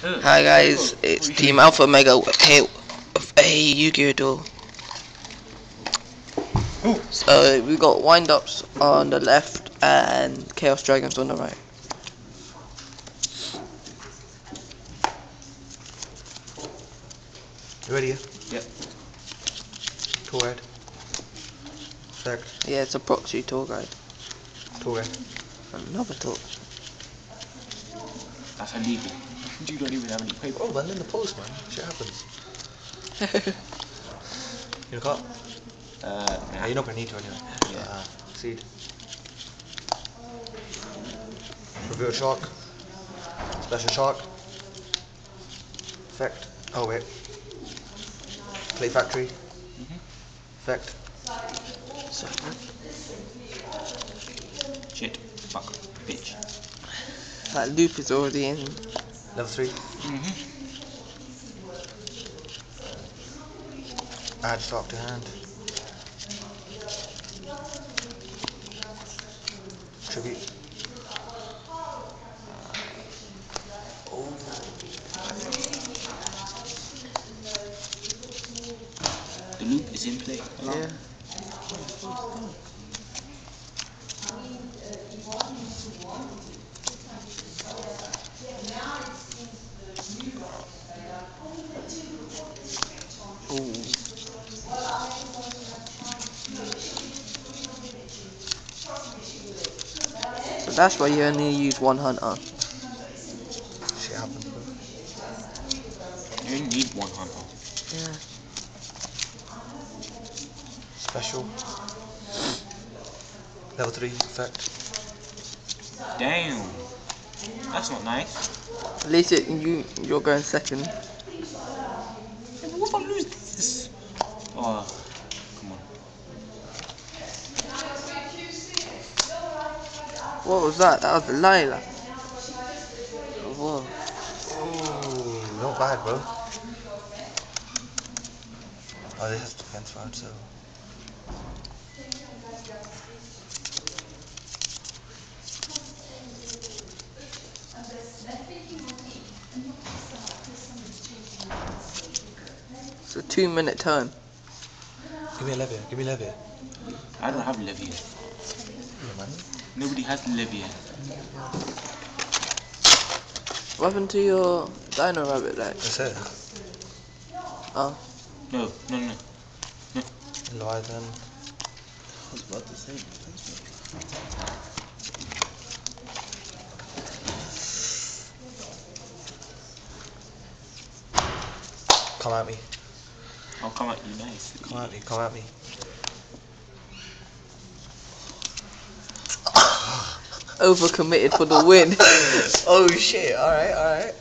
Hi guys, it's Team Alpha Omega here with a Yu-Gi-Oh duel. So we got wind-ups on the left and Chaos Dragons on the right. You ready? Yep. Tour red. Select. Yeah, it's a proxy tour guide. Tour red. Another tour. That's illegal. You don't even have any paper. Oh, man, in the post, man. Shit happens. You got? Nah. You're not gonna need to anyway. Yeah. Seed. Reveal shark. Special shark. Effect. Oh wait. Play factory. Effect. Shit. Fuck. Bitch. That loop is already in. Level 3. Add shark to hand. Tribute. The loop is in play. Yeah. Ooh. So that's why you only use one hunter. Shit happens, bro. You only need one hunter. Yeah. Special. Level 3. Effect. Damn. That's not nice. At least you're going second. Yeah, but what if I lose this? Oh, come on. What was that? That was a Lila. Whoa. Ooh, not bad, bro. Oh, this is defense round, so. It's a 2-minute turn. Give me a Levia. Give me a Levia. I don't have Levia. Yeah, man. Nobody has Levia. What happened to your Dino Rabbit deck? That's it. Oh. No. Leviathan. I was about to say defense. Come at me. I'll come at you nice. Come at me. Come at me. Overcommitted for the win. Oh shit, alright.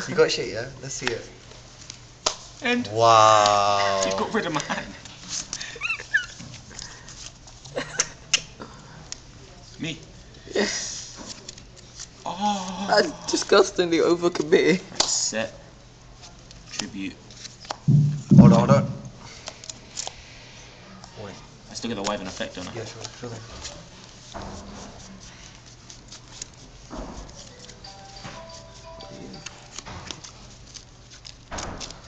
You got shit, yeah? Let's see it. And Wow. you got rid of my hand. Me. Yes. Oh. That's disgustingly overcommitted. Set. Tribute. Hold on. Wait. I still get the Wyvern effect on it. Yeah, sure thing.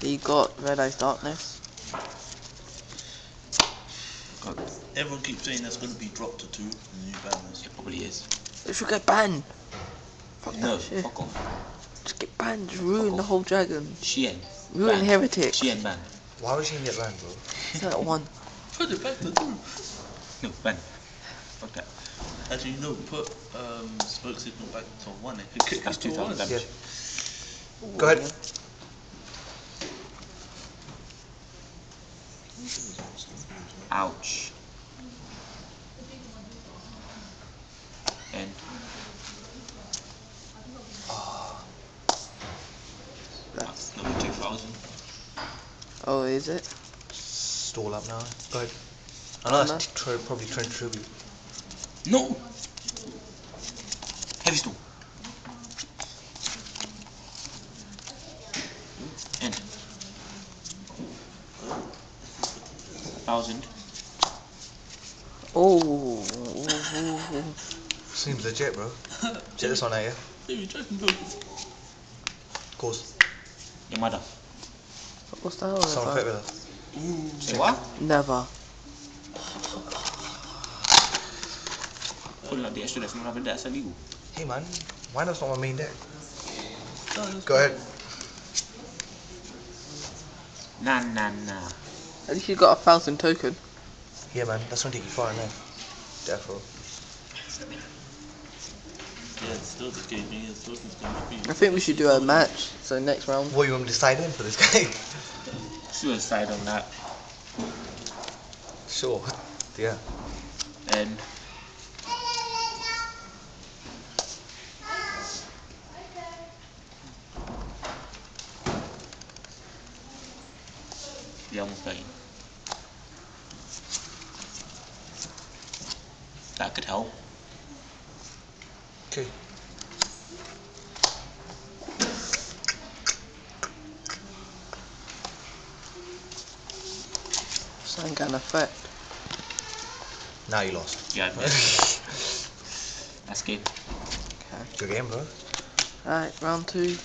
You got Red Eyes Darkness. Everyone keeps saying that's going to be dropped to 2 in the new banners. It probably is. It should get banned. Fuck No, that shit. fuck off. Just get banned. Just ruin Fuck the off. whole dragon. Shien. Ruin Banned. Heretic. Shien ban. Why would she get banned, bro? It's that one. Put it back to 2. No, ban. Fuck that. Actually, no, put smoke signal back to 1. It could kick That's us to 2,000 1. damage. Go ahead. Ouch. And That's. Level 2000. Oh, is it? Stall up now. Go ahead. I know that's probably trying to tribute. no. Heavy storm. And 1,000. Oh. Seems legit, bro. Check this one out, yeah? Baby Dragon go. course. Your mother. What's the hell? Someone fit Never. with us. Say what? Never. Pulling out the extra that's not that's illegal. Hey man, why not my main deck? Go ahead. Nah. At least you got 1,000 token. Yeah man, that's gonna take you far enough. Defo. Yeah, it's still the game. Yeah, it's still gonna be. I think we should do a match. So next round. What you want me to side in for this guy? Suicide on that. Sure. Yeah. And yeah, almost dying. That could help. Okay. So ain't got an effect. Now you lost. Yeah, that's good. Good game, bro. Alright, round 2.